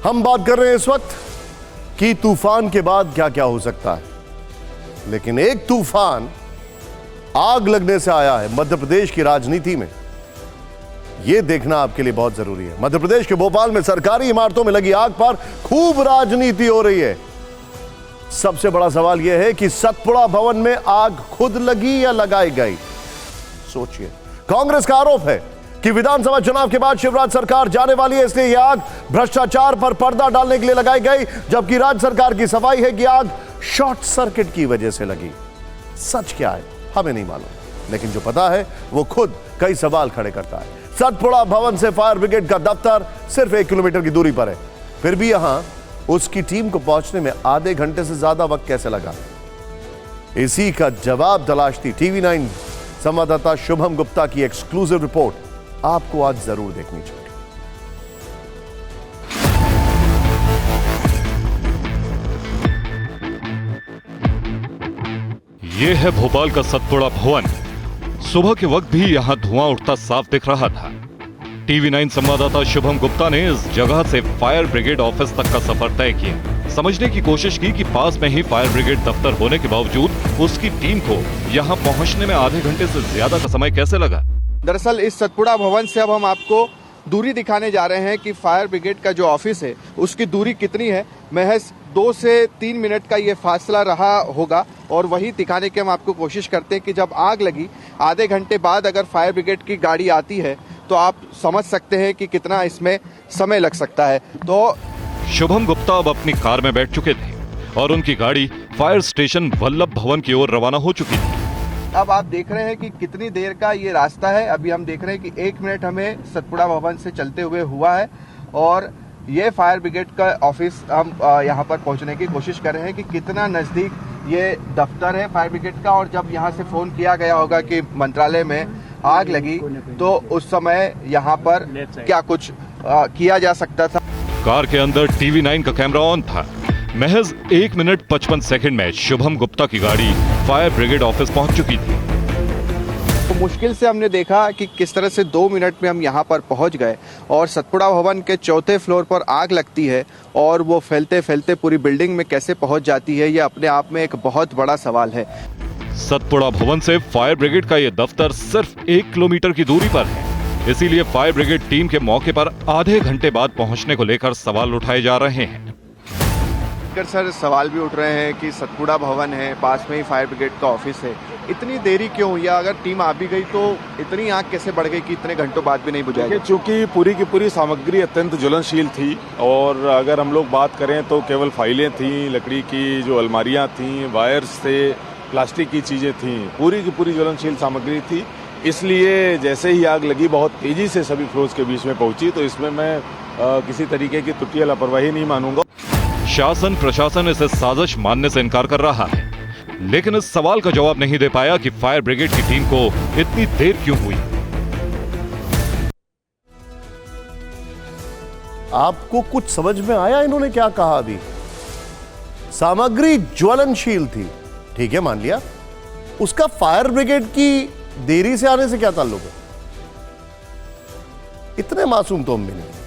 हम बात कर रहे हैं इस वक्त कि तूफान के बाद क्या क्या हो सकता है, लेकिन एक तूफान आग लगने से आया है मध्य प्रदेश की राजनीति में। यह देखना आपके लिए बहुत जरूरी है। मध्य प्रदेश के भोपाल में सरकारी इमारतों में लगी आग पर खूब राजनीति हो रही है। सबसे बड़ा सवाल यह है कि सतपुड़ा भवन में आग खुद लगी या लगाई गई। सोचिए, कांग्रेस का आरोप है कि विधानसभा चुनाव के बाद शिवराज सरकार जाने वाली है, इसलिए यह आग भ्रष्टाचार पर पर्दा डालने के लिए लगाई गई, जबकि राज्य सरकार की सफाई है कि आग शॉर्ट सर्किट की वजह से लगी। सच क्या है हमें नहीं मालूम, लेकिन जो पता है वो खुद कई सवाल खड़े करता है। सतपुड़ा भवन से फायर ब्रिगेड का दफ्तर सिर्फ 1 किलोमीटर की दूरी पर है, फिर भी यहां उसकी टीम को पहुंचने में आधे घंटे से ज्यादा वक्त कैसे लगा? इसी का जवाब तलाशती टीवी 9 संवाददाता शुभम गुप्ता की एक्सक्लूसिव रिपोर्ट आपको आज जरूर देखनी चाहिए। यह है भोपाल का सतपुड़ा भवन। सुबह के वक्त भी यहां धुआं उठता साफ दिख रहा था। टीवी 9 संवाददाता शुभम गुप्ता ने इस जगह से फायर ब्रिगेड ऑफिस तक का सफर तय किया, समझने की कोशिश की कि पास में ही फायर ब्रिगेड दफ्तर होने के बावजूद उसकी टीम को यहां पहुंचने में आधे घंटे से ज्यादा का समय कैसे लगा। दरअसल इस सतपुड़ा भवन से अब हम आपको दूरी दिखाने जा रहे हैं कि फायर ब्रिगेड का जो ऑफिस है उसकी दूरी कितनी है। महज 2 से 3 मिनट का ये फासला रहा होगा, और वही दिखाने की हम आपको कोशिश करते हैं कि जब आग लगी आधे घंटे बाद अगर फायर ब्रिगेड की गाड़ी आती है तो आप समझ सकते हैं कि कितना इसमें समय लग सकता है। तो शुभम गुप्ता अब अपनी कार में बैठ चुके थे और उनकी गाड़ी फायर स्टेशन वल्लभ भवन की ओर रवाना हो चुकी थी। अब आप देख रहे हैं कि कितनी देर का ये रास्ता है। अभी हम देख रहे हैं कि 1 मिनट हमें सतपुड़ा भवन से चलते हुए हुआ है, और ये फायर ब्रिगेड का ऑफिस हम यहाँ पर पहुँचने की कोशिश कर रहे हैं कि कितना नज़दीक ये दफ्तर है फायर ब्रिगेड का। और जब यहाँ से फ़ोन किया गया होगा कि मंत्रालय में आग लगी, तो उस समय यहाँ पर क्या कुछ किया जा सकता था। कार के अंदर टीवी 9 का कैमरा ऑन था। महज 1 मिनट 55 सेकंड में शुभम गुप्ता की गाड़ी फायर ब्रिगेड ऑफिस पहुंच चुकी थी। तो मुश्किल से हमने देखा कि किस तरह से 2 मिनट में हम यहाँ पर पहुँच गए, और सतपुड़ा भवन के 4थे फ्लोर पर आग लगती है और वो फैलते फैलते पूरी बिल्डिंग में कैसे पहुँच जाती है, ये अपने आप में एक बहुत बड़ा सवाल है। सतपुड़ा भवन से फायर ब्रिगेड का यह दफ्तर सिर्फ 1 किलोमीटर की दूरी पर है, इसीलिए फायर ब्रिगेड टीम के मौके पर आधे घंटे बाद पहुंचने को लेकर सवाल उठाए जा रहे हैं। सर, सवाल भी उठ रहे हैं कि सतपुड़ा भवन है, पास में ही फायर ब्रिगेड का ऑफिस है, इतनी देरी क्यों हुई? अगर टीम आ भी गई तो इतनी आग कैसे बढ़ गई कि इतने घंटों बाद भी नहीं बुझाई? चूंकि पूरी की पूरी सामग्री अत्यंत ज्वलनशील थी, और अगर हम लोग बात करें तो केवल फाइलें थीं, लकड़ी की जो अलमारियां थीं, वायर्स थे, प्लास्टिक की चीजें थीं, पूरी की पूरी ज्वलनशील सामग्री थी। इसलिए जैसे ही आग लगी बहुत तेजी से सभी फ्लोर्स के बीच में पहुंची। तो इसमें मैं किसी तरीके की त्रुटि या लापरवाही नहीं मानूंगा। शासन प्रशासन इसे साजिश मानने से इनकार कर रहा है, लेकिन इस सवाल का जवाब नहीं दे पाया कि फायर ब्रिगेड की टीम को इतनी देर क्यों हुई। आपको कुछ समझ में आया इन्होंने क्या कहा? अभी सामग्री ज्वलनशील थी, ठीक है, मान लिया। उसका फायर ब्रिगेड की देरी से आने से क्या ताल्लुक है? इतने मासूम तो हम भी नहीं।